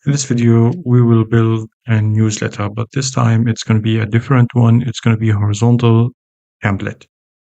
In this video, we will build a newsletter, but this time it's going to be a different one. It's going to be a horizontal template.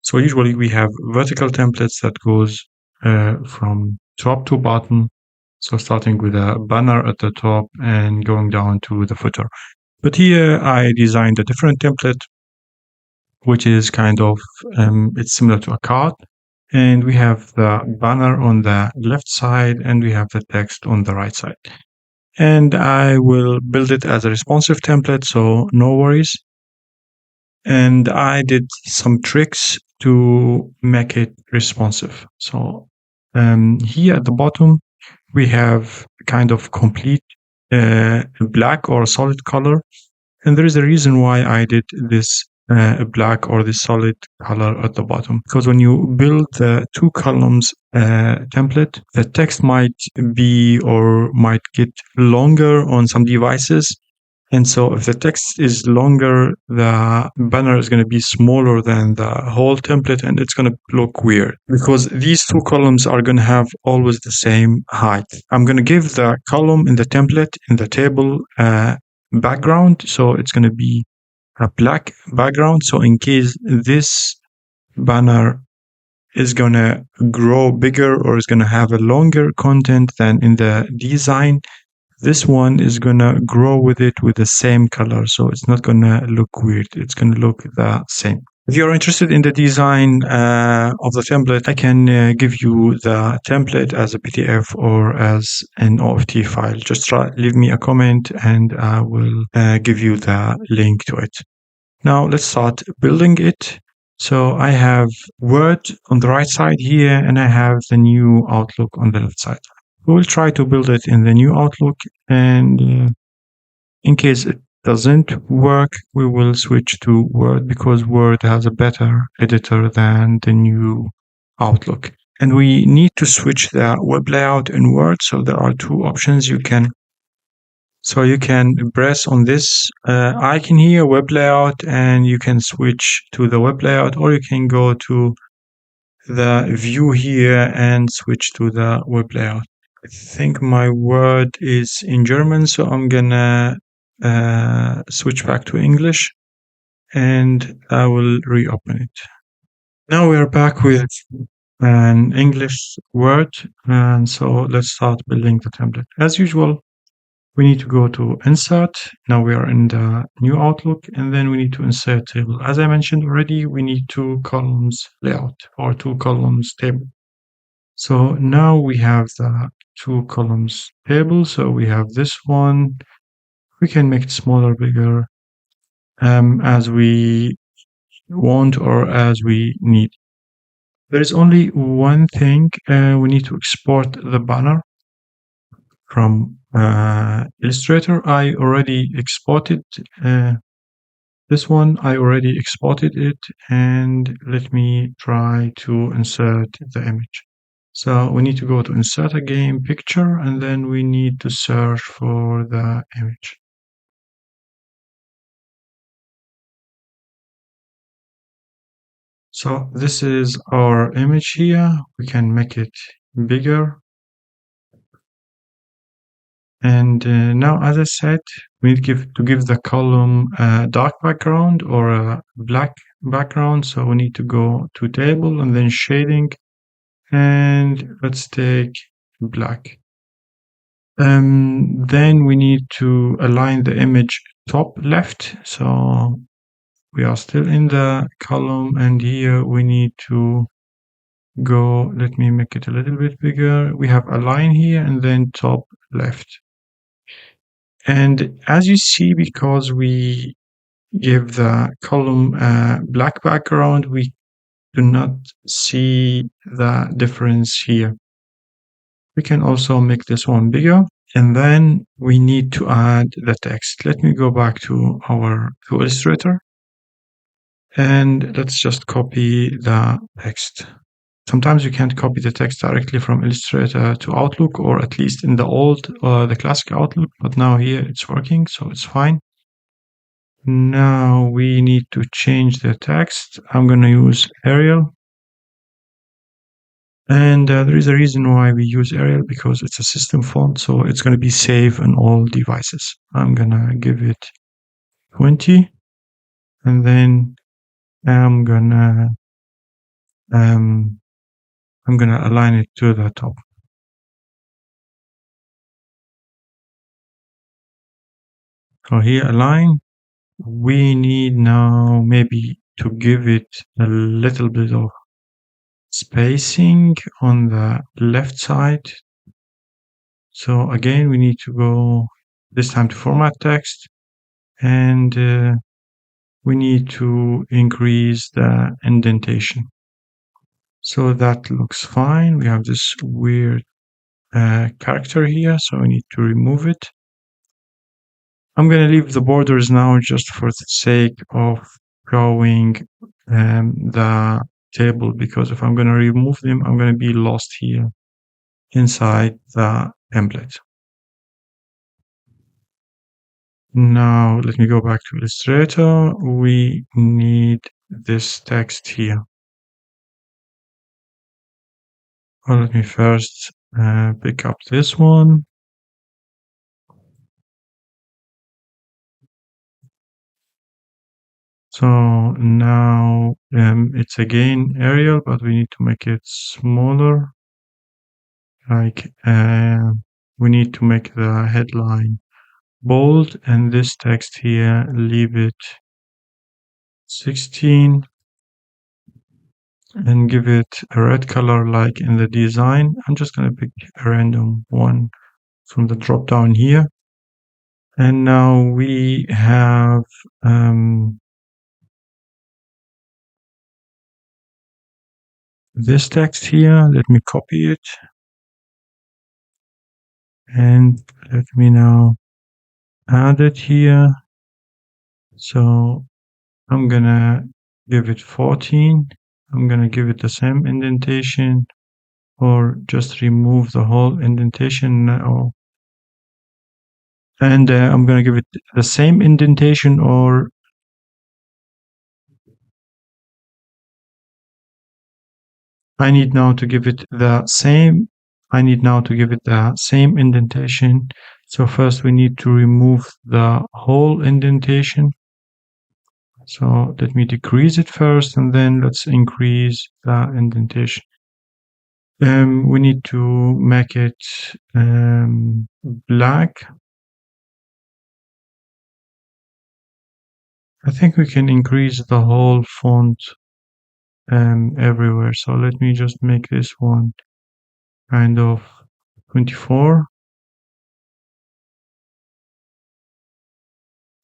So usually we have vertical templates that goes from top to bottom. So starting with a banner at the top and going down to the footer. But here I designed a different template, which is kind of, it's similar to a card. And we have the banner on the left side and we have the text on the right side. And I will build it as a responsive template, so no worries. And I did some tricks to make it responsive. So here at the bottom, we have kind of complete black or solid color. And there is a reason why I did this black or this solid color at the bottom. Because when you build the two columns template, the text might be or might get longer on some devices. And so if the text is longer, the banner is going to be smaller than the whole template and it's going to look weird because these two columns are going to have always the same height. I'm going to give the column in the template in the table background. So it's going to be a black background. So in case this banner is going to grow bigger or is going to have a longer content than in the design, this one is going to grow with it with the same color. So it's not going to look weird. It's going to look the same. If you're interested in the design of the template, I can give you the template as a PDF or as an OFT file. Just leave me a comment and I will give you the link to it. Now let's start building it. So I have Word on the right side here and I have the new Outlook on the left side. We will try to build it in the new Outlook, and in case it doesn't work, we will switch to Word because Word has a better editor than the new Outlook. And we need to switch the web layout in Word. So there are two options you can. So you can press on this icon here, web layout, and you can switch to the web layout, or you can go to the view here and switch to the web layout. I think my word is in German, so I'm gonna switch back to English and I will reopen it. Now we are back with an English word, and so let's start building the template. As usual, we need to go to Insert. Now we are in the new Outlook, and then we need to insert table. As I mentioned already, we need two columns layout or two columns table. So now we have the two columns table. So we have this one. We can make it smaller, bigger, as we want or as we need. There is only one thing. We need to export the banner from Illustrator. I already exported this one. I already exported it, and let me try to insert the image. So we need to go to insert again, picture, and then we need to search for the image. So this is our image here. We can make it bigger. And now, as I said, we need to give the column a dark background or a black background. So we need to go to table and then shading. And let's take black. Then we need to align the image top left. So we are still in the column, and here we need to go. Let me make it a little bit bigger. We have align here and then top left. And as you see, because we give the column a black background, we do not see the difference here. We can also make this one bigger, and then we need to add the text. Let me go back to our Illustrator, and let's just copy the text. Sometimes you can't copy the text directly from Illustrator to Outlook, or at least in the old, the classic Outlook, but now here it's working, so it's fine. Now we need to change the text. I'm going to use Arial. And there is a reason why we use Arial because it's a system font, so it's going to be safe on all devices. I'm going to give it 20, and then I'm going to um, align it to the top. So here align. We need now maybe to give it a little bit of spacing on the left side. So again, we need to go this time to format text, and we need to increase the indentation. So that looks fine. We have this weird character here, so we need to remove it. I'm going to leave the borders now just for the sake of showing the table, because if I'm going to remove them, I'm going to be lost here inside the template. Now, let me go back to Illustrator. We need this text here. Well, let me first pick up this one. So now it's again Arial, but we need to make it smaller. Like we need to make the headline bold, and this text here, leave it 16 and give it a red color like in the design. I'm just going to pick a random one from the drop down here. And now we have this text here. Let me copy it. And let me now add it here. So I'm gonna give it 14. I'm gonna give it the same indentation, or just remove the whole indentation now. And I'm gonna give it the same indentation, or I need now to give it the same. I need now to give it the same indentation. So first we need to remove the whole indentation. So let me decrease it first, and then let's increase the indentation. We need to make it black. I think we can increase the whole font everywhere. So let me just make this one kind of 24.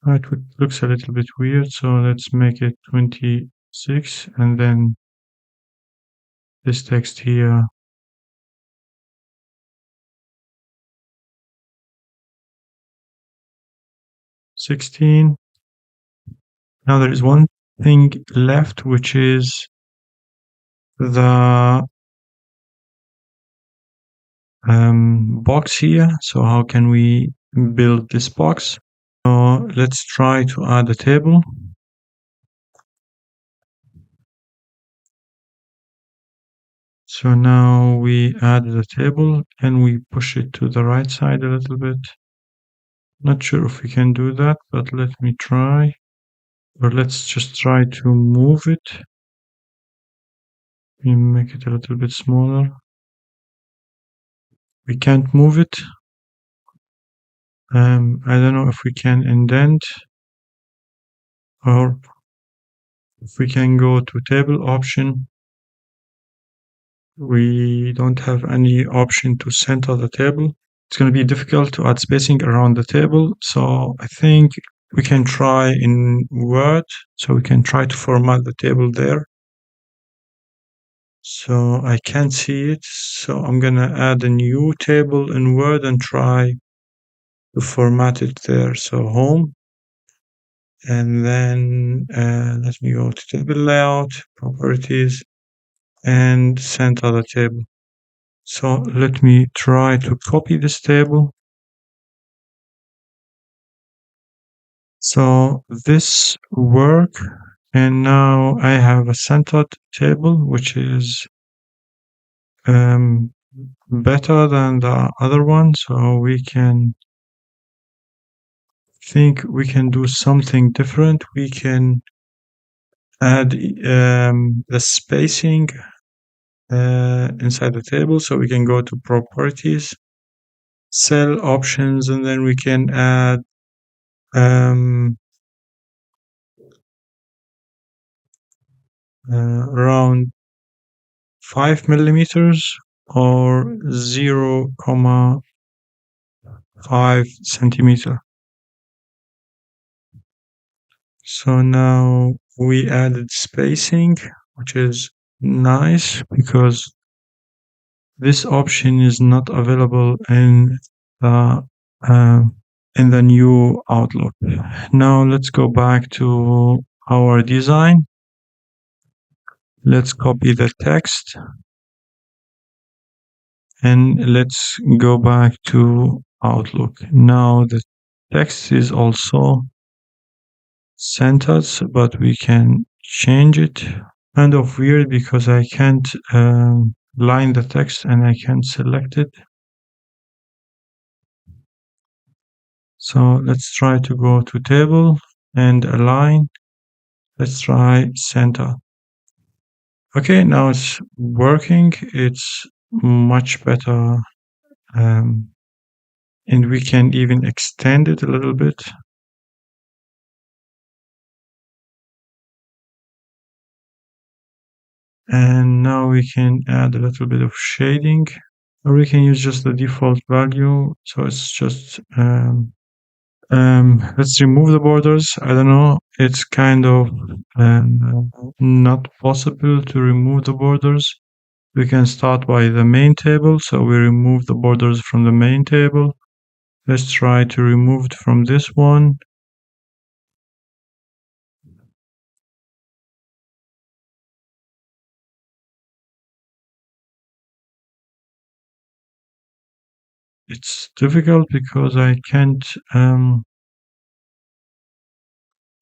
It looks a little bit weird, so let's make it 26, and then this text here 16. Now there is one thing left, which is the box here. So how can we build this box? So let's try to add a table. So now we add the table and we push it to the right side a little bit. Not sure if we can do that, but let me try. Or let's just try to move it. We make it a little bit smaller. We can't move it. I don't know if we can indent, or if we can go to table option. We don't have any option to center the table. It's going to be difficult to add spacing around the table. So I think we can try in Word. So we can try to format the table there. So I can't see it. So I'm going to add a new table in Word and try to format it there. So home. And then let me go to table layout, properties, and center the table. So let me try to copy this table. So this work, and now I have a centered table, which is um, better than the other one, so we can think we can do something different. We can add the spacing inside the table, so we can go to properties, cell options, and then we can add um, around 5 millimeters or 0.5 centimeter. So now we added spacing, which is nice because this option is not available the uh, in the new Outlook. Now let's go back to our design. Let's copy the text and let's go back to Outlook. Now the text is also centered, but we can change it. Kind of weird because I can't line the text and I can't select it. So let's try to go to table and align. Let's try center. Okay, now it's working. It's much better. Um, and we can even extend it a little bit. And now we can add a little bit of shading, or we can use just the default value. So it's just, let's remove the borders. I don't know. It's kind of not possible to remove the borders. We can start by the main table. So we remove the borders from the main table. Let's try to remove it from this one. It's difficult because I can't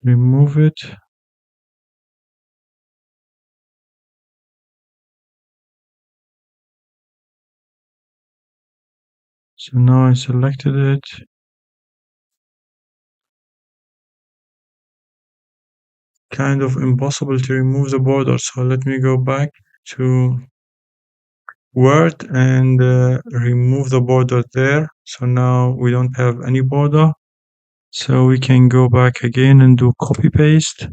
remove it. So now I selected it. Kind of impossible to remove the border. So let me go back to Word and remove the border there. So now we don't have any border. So we can go back again and do copy paste.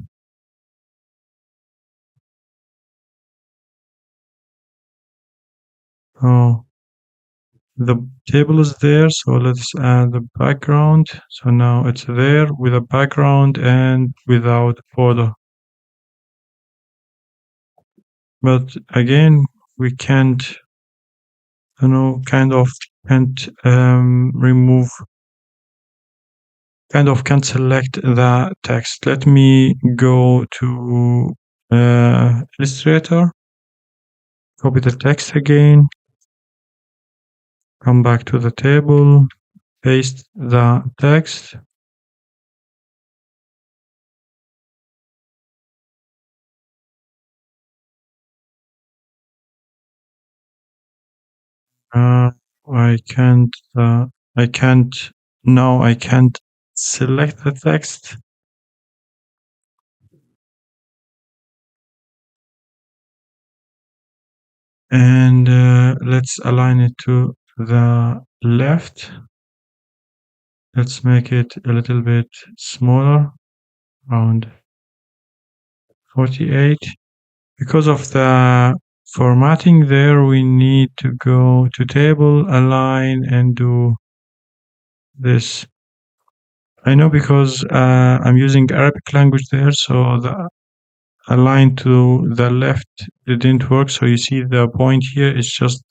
Oh, the table is there. So let's add the background. So now it's there with a background and without border. But again, we can't, kind of can't remove, kind of can't select the text. Let me go to Illustrator, copy the text again, come back to the table, paste the text. Uh, I can't, I can't, no, I can't select the text. And let's align it to the left. Let's make it a little bit smaller, around 48. Because of the formatting there, we need to go to table, align, and do this. I know because I'm using Arabic language there, so the align to the left didn't work. So you see the point here is just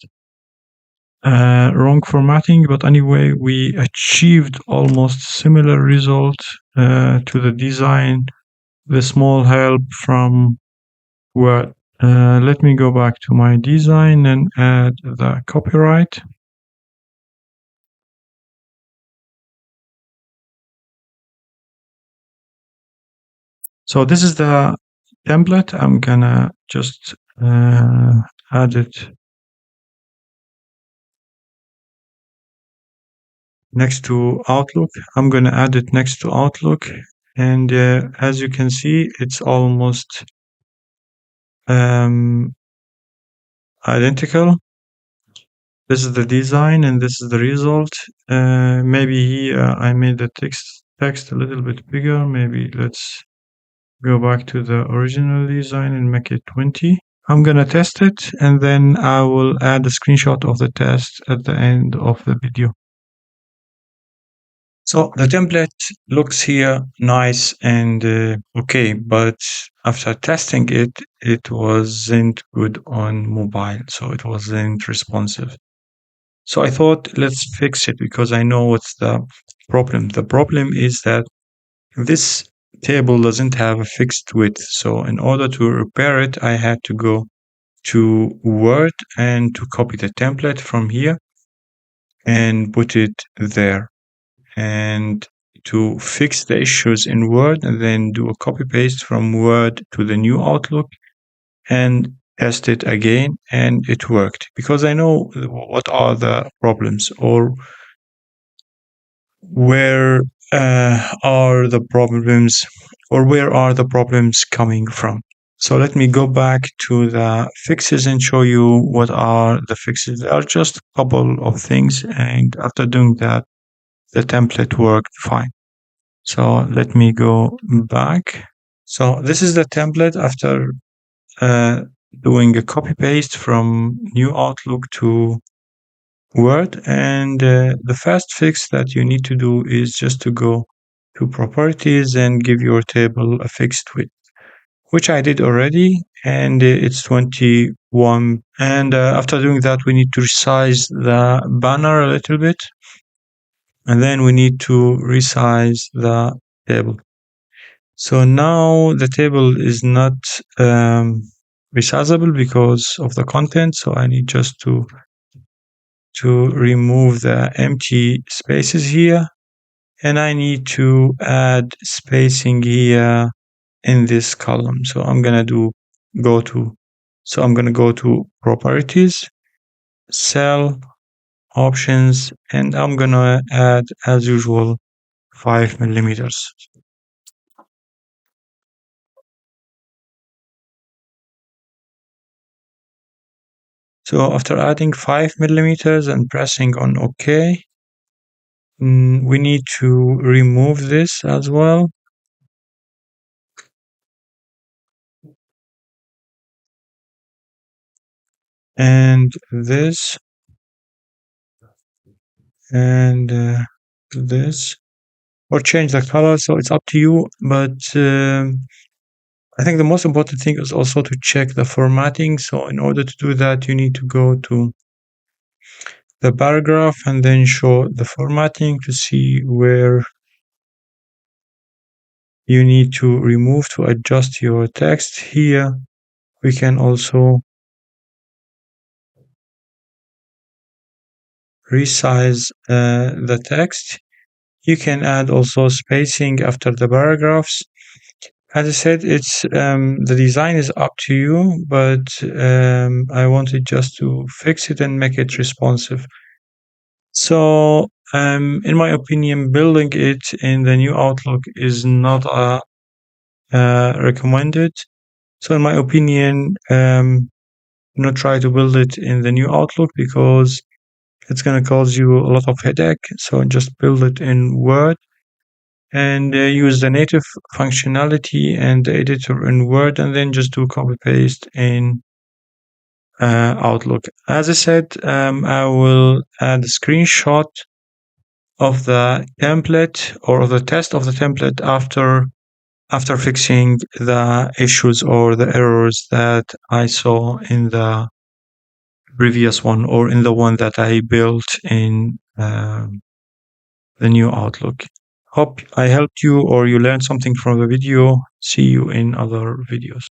wrong formatting. But anyway, we achieved almost similar result to the design, the small help from Word. Let me go back to my design and add the copyright. So this is the template. I'm gonna just add it next to Outlook. I'm going to add it next to Outlook. And as you can see, it's almost um, identical. This is the design and this is the result. Maybe here I made the text a little bit bigger. Maybe let's go back to the original design and make it 20. I'm gonna test it and then I will add a screenshot of the test at the end of the video. So the template looks here nice and okay, but after testing it, it wasn't good on mobile, so it wasn't responsive. So I thought, let's fix it because I know what's the problem. The problem is that this table doesn't have a fixed width. So in order to repair it, I had to go to Word and to copy the template from here and put it there. And to fix the issues in Word and then do a copy paste from Word to the new Outlook and test it again, and it worked because I know what are the problems or where are the problems or where are the problems coming from. So let me go back to the fixes and show you what are the fixes. There are just a couple of things, and after doing that, the template worked fine. So let me go back. So this is the template after uh, doing a copy paste from new Outlook to Word. And the first fix that you need to do is just to go to properties and give your table a fixed width, which I did already, and it's 21. And after doing that, we need to resize the banner a little bit, and then we need to resize the table. So now the table is not resizable because of the content. So I need just to remove the empty spaces here, and I need to add spacing here in this column. So I'm gonna go to properties, cell, options, and I'm gonna add as usual 5 millimeters. So after adding 5 millimeters and pressing on OK, we need to remove this as well. And this, and this, or change the color. So it's up to you. But I think the most important thing is also to check the formatting. So in order to do that, you need to go to the paragraph and then show the formatting to see where you need to remove to adjust your text. Here we can also resize the text. You can add also spacing after the paragraphs. As I said, it's the design is up to you, but I wanted just to fix it and make it responsive. So, in my opinion, building it in the new Outlook is not recommended. So, in my opinion, not try to build it in the new Outlook because it's going to cause you a lot of headache. So, just build it in Word and use the native functionality and the editor in Word, and then just do copy paste in Outlook. As I said, I will add a screenshot of the template or of the test of the template after fixing the issues or the errors that I saw in the previous one or in the one that I built in the new Outlook. Hope I helped you or you learned something from the video. See you in other videos.